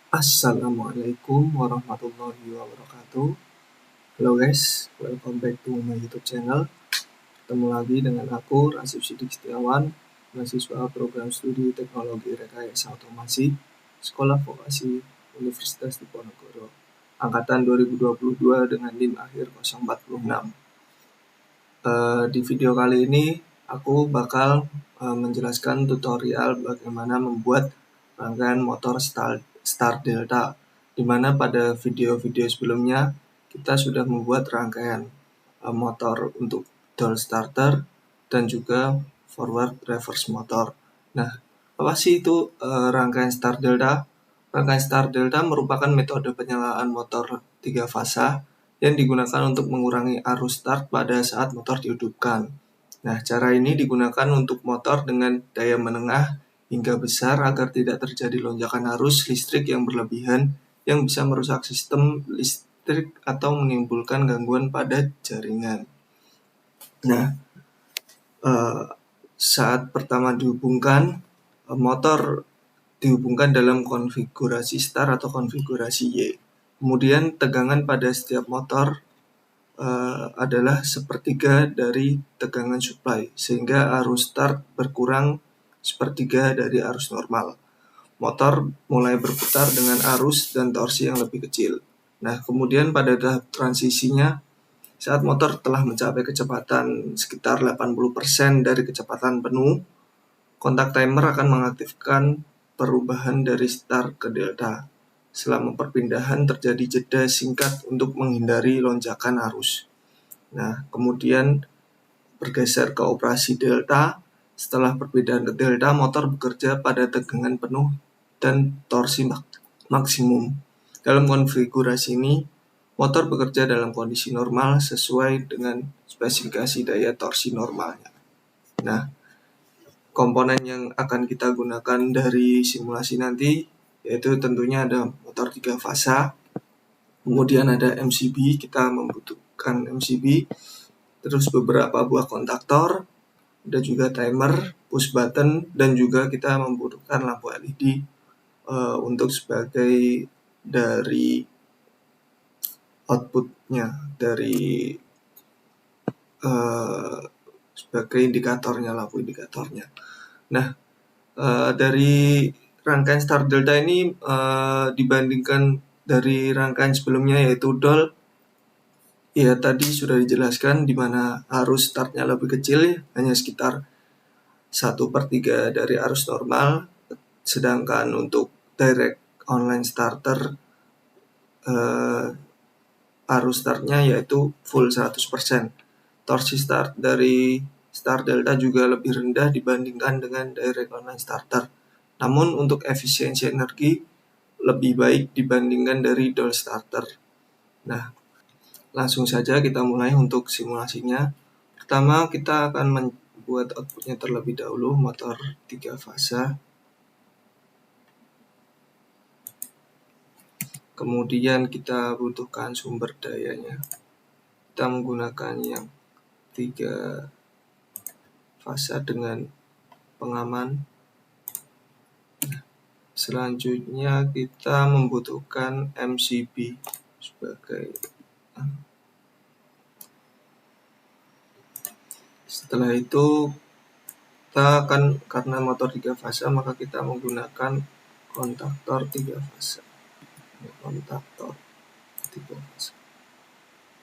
Assalamualaikum warahmatullahi wabarakatuh. Halo guys, welcome back to my YouTube channel. Ketemu lagi dengan aku, Rasif Sidik Setiawan, mahasiswa program studi Teknologi Rekayasa Otomasi, Sekolah Vokasi Universitas Diponegoro, angkatan 2022 dengan NIM akhir 046. Di video kali ini, aku bakal menjelaskan tutorial bagaimana membuat rangkaian motor start delta, di mana pada video-video sebelumnya kita sudah membuat rangkaian motor untuk dual starter dan juga forward reverse motor. Nah, apa sih itu rangkaian start delta? Rangkaian start delta merupakan metode penyalaan motor 3 fasa yang digunakan untuk mengurangi arus start pada saat motor dihidupkan. Nah, cara ini digunakan untuk motor dengan daya menengah hingga besar agar tidak terjadi lonjakan arus listrik yang berlebihan yang bisa merusak sistem listrik atau menimbulkan gangguan pada jaringan. Nah, saat pertama dihubungkan, motor dihubungkan dalam konfigurasi start atau konfigurasi Y. Kemudian tegangan pada setiap motor adalah sepertiga dari tegangan supply, sehingga arus start berkurang sepertiga dari arus normal. Motor mulai berputar dengan arus dan torsi yang lebih kecil. Nah, kemudian pada tahap transisinya, saat motor telah mencapai kecepatan sekitar 80% dari kecepatan penuh, kontak timer akan mengaktifkan perubahan dari start ke delta. Selama perpindahan terjadi jeda singkat untuk menghindari lonjakan arus. Nah, kemudian bergeser ke operasi delta. Setelah perpindahan ke delta, motor bekerja pada tegangan penuh dan torsi maksimum. Dalam konfigurasi ini, motor bekerja dalam kondisi normal sesuai dengan spesifikasi daya torsi normalnya. Nah, komponen yang akan kita gunakan dari simulasi nanti yaitu tentunya ada motor 3 fasa, kemudian ada MCB, kita membutuhkan MCB, terus beberapa buah kontaktor, ada juga timer, push button, dan juga kita membutuhkan lampu LED untuk sebagai dari outputnya, dari sebagai indikatornya, lampu indikatornya. Nah, dari rangkaian start delta ini dibandingkan dari rangkaian sebelumnya yaitu DOL, ya tadi sudah dijelaskan di mana arus startnya lebih kecil, hanya sekitar 1/3 dari arus normal, sedangkan untuk direct online starter arus startnya yaitu full 100%. Torsi start dari start delta juga lebih rendah dibandingkan dengan direct online starter. Namun untuk efisiensi energi lebih baik dibandingkan dari dual starter. Nah, langsung saja kita mulai untuk simulasinya. Pertama kita akan membuat outputnya terlebih dahulu, motor 3 fasa. Kemudian kita butuhkan sumber dayanya. Kita menggunakan yang 3 fasa dengan pengaman. Selanjutnya kita membutuhkan MCB sebagai. Setelah itu kita akan, karena motor 3 fasa maka kita menggunakan kontaktor 3 fasa. Kontaktor 3 fasa.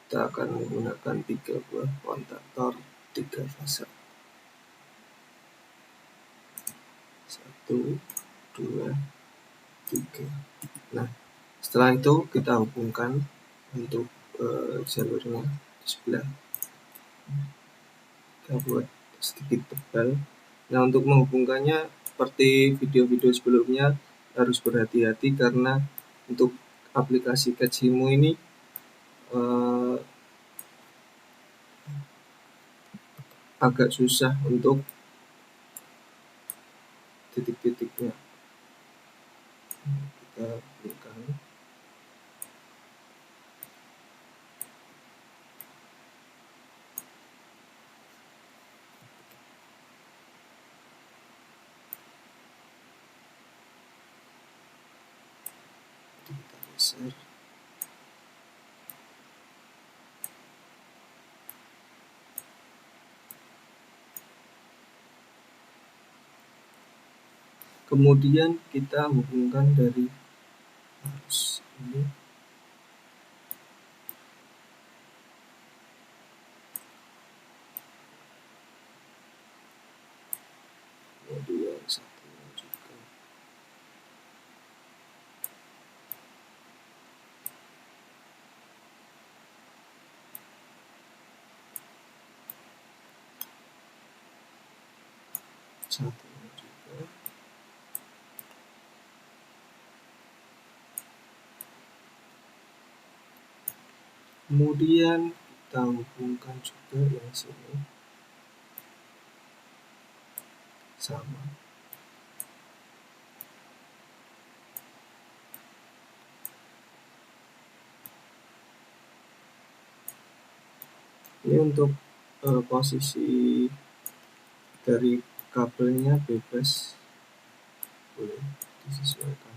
Kita akan menggunakan 3 buah kontaktor 3 fasa. 1, 2, 3. Nah, setelah itu kita hubungkan untuk jalurnya di sebelah. Kita buat sedikit tebal. Nah, untuk menghubungkannya seperti video-video sebelumnya harus berhati-hati karena untuk aplikasi CatchHimu ini agak susah untuk titik-titiknya. Kita bukan. laser. Kemudian kita hubungkan dari arus ini kemudian satunya juga satunya juga. Kemudian kita hubungkan juga yang sini sama. Ini untuk posisi dari kabelnya bebas, boleh disesuaikan.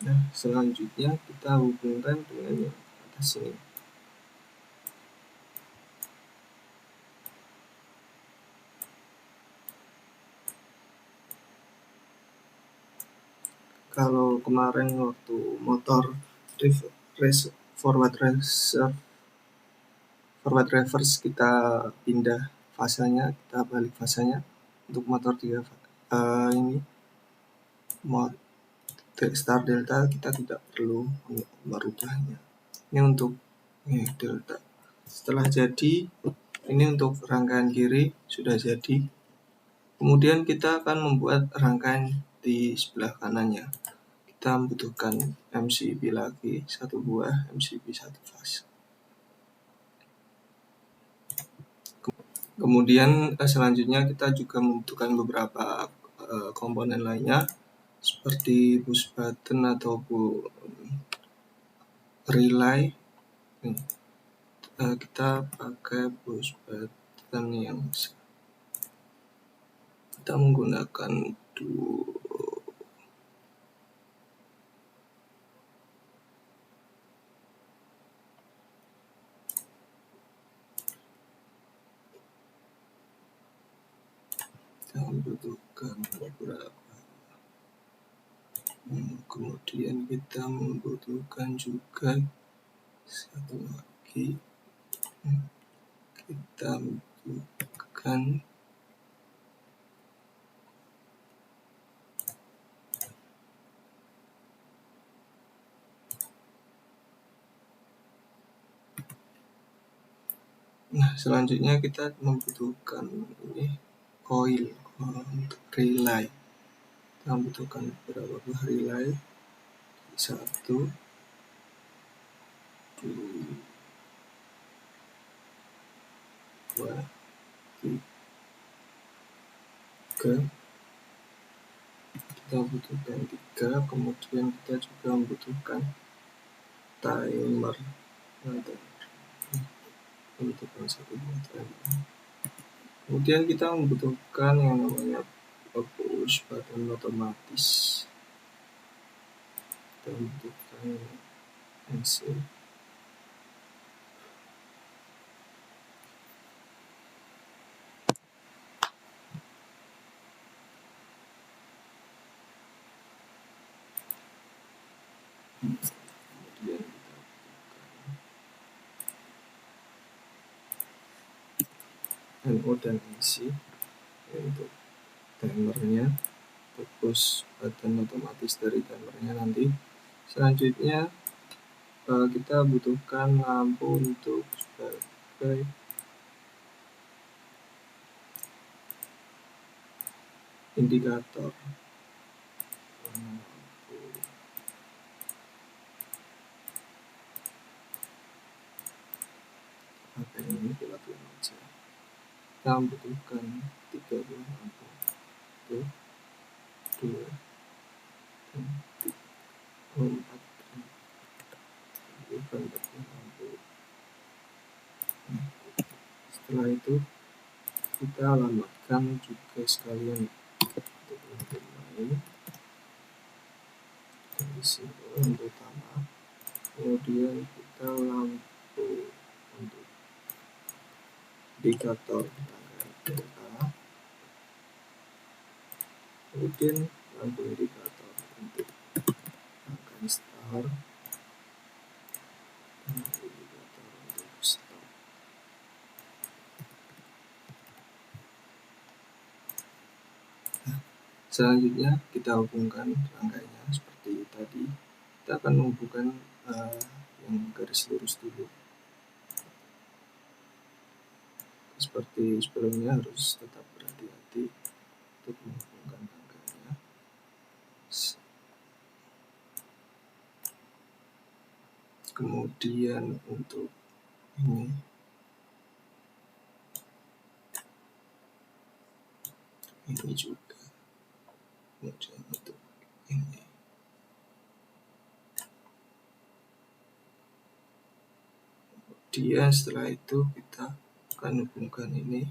Nah, selanjutnya kita hubungkan dengan yang atas ini. Kalau kemarin waktu motor forward reverse kita pindah fasanya, kita balik fasanya. Untuk motor 3 ini start delta kita tidak perlu merubahnya. Ini untuk delta. Setelah jadi, ini untuk rangkaian kiri sudah jadi. Kemudian kita akan membuat rangkaian di sebelah kanannya. Kita membutuhkan MCB lagi satu buah, MCB satu fase. Kemudian selanjutnya kita juga membutuhkan beberapa komponen lainnya seperti push button ataupun relay. Kita pakai push button yang kita menggunakan membutuhkan beberapa. Kemudian kita membutuhkan juga satu lagi, kita membutuhkan selanjutnya kita membutuhkan ini coil untuk relay. Kita membutuhkan beberapa buah relay, 1, 2, 3, kita butuhkan 3. Kemudian kita juga membutuhkan timer, membutuhkan 1 buah timer. Kemudian kita membutuhkan yang namanya push button otomatis. Kita membutuhkan NC. Kemudian kita NO dan NC untuk timernya, push button otomatis dari timernya nanti. Selanjutnya kita butuhkan lampu untuk sebagai indikator. Ini kita pilih aja. kita membutuhkan 3 buah lampu. 1, 2, 3, 4, bukan 4 buah lampu. Setelah itu kita alamatkan juga sekalian untuk lampu main, isi lampu utama, kemudian kita lampu untuk indikator rangkaian delta, kemudian lampu indikator untuk rangkaian star, dan lampu indikator untuk stop. Selanjutnya kita hubungkan rangkaiannya seperti tadi. Kita akan menghubungkan yang garis lurus dulu. Seperti sebelumnya harus tetap berhati-hati untuk menghubungkan rangkaiannya. Kemudian untuk ini juga. Kemudian untuk ini. Kemudian setelah itu kita akan hubungkan ini.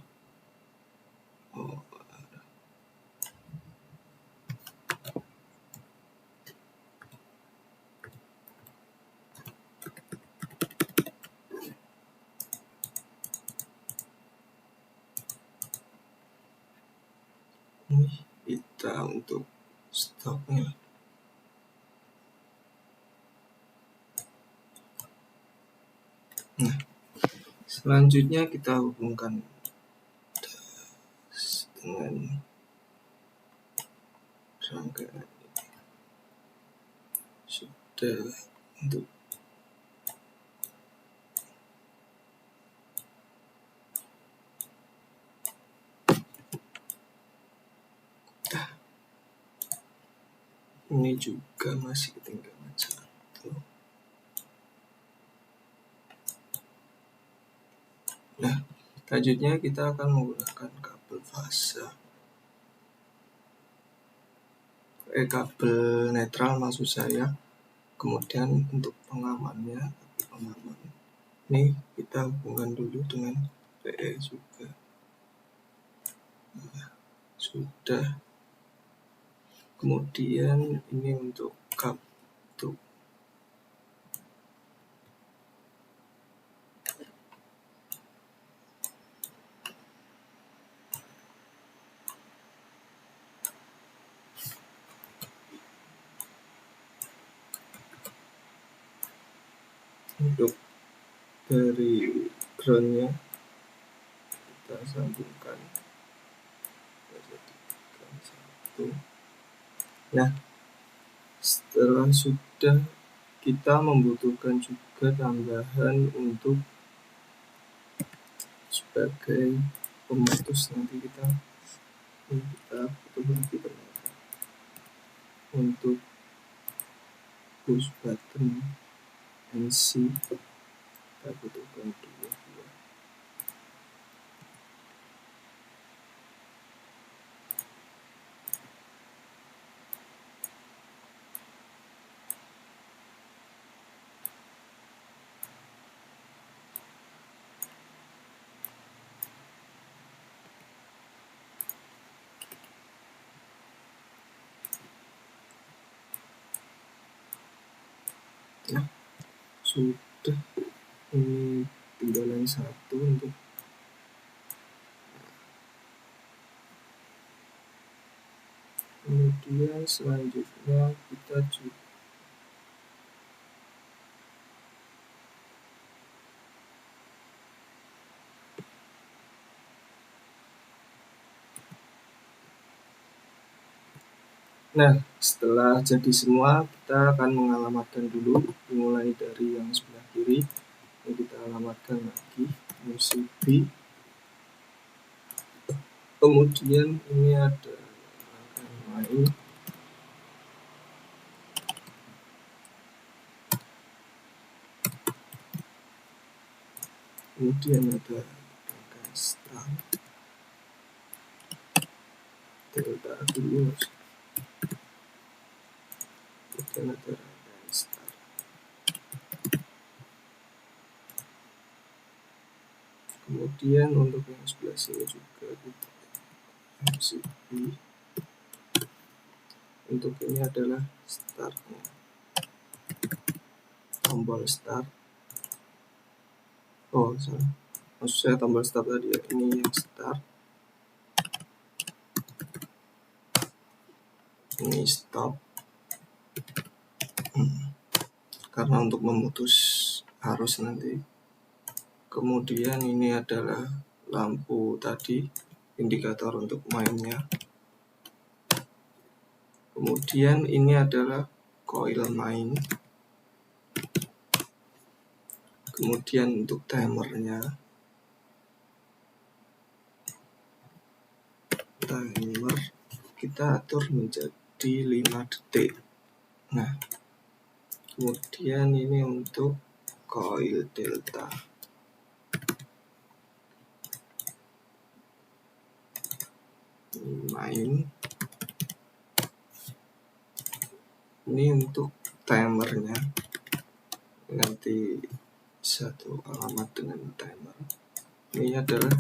Ini kita untuk stopnya. Nah, selanjutnya kita hubungkan dengan rangkaian ini. Sudah untuk ini juga masih ketinggalan satu. Nah, selanjutnya kita akan menggunakan kabel fase, kabel netral maksud saya. Kemudian untuk pengamannya, ini kita hubungkan dulu dengan PE juga. Nah, sudah. Kemudian ini untuk kabel untuk dari groundnya kita sambungkan satu. Nah, setelah sudah, kita membutuhkan juga tambahan untuk sebagai pemutus. Nanti kita butuh lagi ternyata untuk push button NC, kita butuhkan 2 buah. Nah, sudah, ini tinggalan satu untuk kemudian selanjutnya kita juga Nah, setelah jadi semua, kita akan mengalamatkan dulu, dimulai dari yang sebelah kiri. Ini kita alamatkan lagi, musik B. Kemudian ini ada rangkaian main. Kemudian ada rangkaian start. delta dulu, kemudian ada rangkaian start. Kemudian untuk yang sebelah sini juga kita MCB. Untuk ini adalah startnya, tombol start. Oh salah, maksud saya tombol start tadi ya, ini yang start, ini stop. Karena untuk memutus arus nanti. Kemudian ini adalah lampu tadi, indikator untuk mainnya. Kemudian ini adalah coil main. Kemudian untuk timernya, timer kita atur menjadi 5 detik. Nah, kemudian ini untuk coil delta. Ini main. Ini untuk timernya. Nanti satu alamat dengan timer. Ini adalah,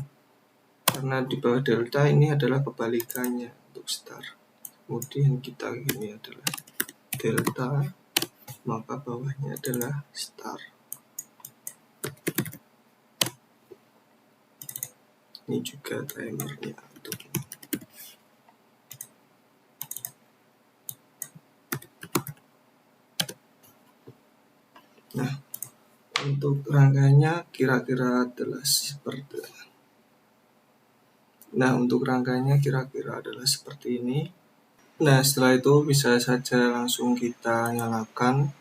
karena di bawah delta ini adalah kebalikannya untuk start. Kemudian kita ini adalah delta, maka bawahnya adalah start. Ini juga timernya untuk ini. Nah, untuk rangkaiannya kira-kira adalah seperti ini. Nah, untuk rangkaiannya kira-kira adalah seperti ini. Nah, setelah itu bisa saja langsung kita nyalakan,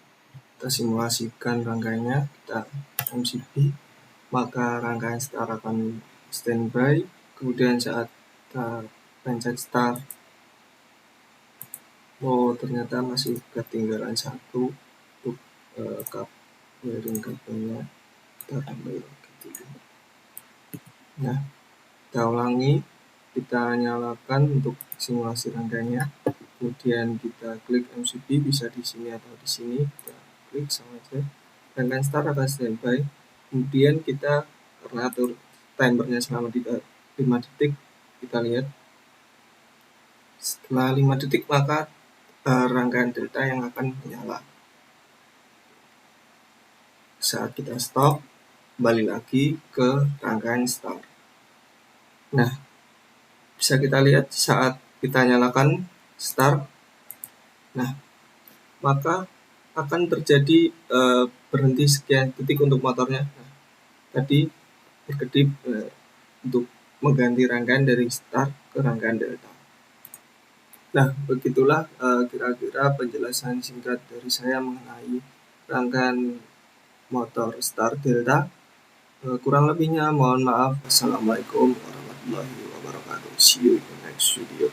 kita simulasikan rangkaiannya, kita MCB, maka rangkaian start akan standby. Kemudian saat kita pencet start, oh ternyata masih ketinggalan satu untuk wiring kabelnya, kita tambah lagi dulu. Nah, kita ulangi, kita nyalakan untuk simulasi rangkaiannya, kemudian kita klik MCB, bisa di sini atau di sini, kita klik sama aja, rangkaian start akan standby. Kemudian kita karena atur timernya selama 5 detik, kita lihat setelah 5 detik maka rangkaian delta yang akan menyala. Saat kita stop, kembali lagi ke rangkaian start. Nah, bisa kita lihat saat kita nyalakan start, nah maka akan terjadi berhenti sekian detik untuk motornya. Nah, tadi berkedip untuk mengganti rangkaian dari start ke rangkaian delta. Nah, begitulah kira-kira penjelasan singkat dari saya mengenai rangkaian motor start delta. Kurang lebihnya mohon maaf. Assalamualaikum warahmatullahi wabarakatuh. See you in the next video.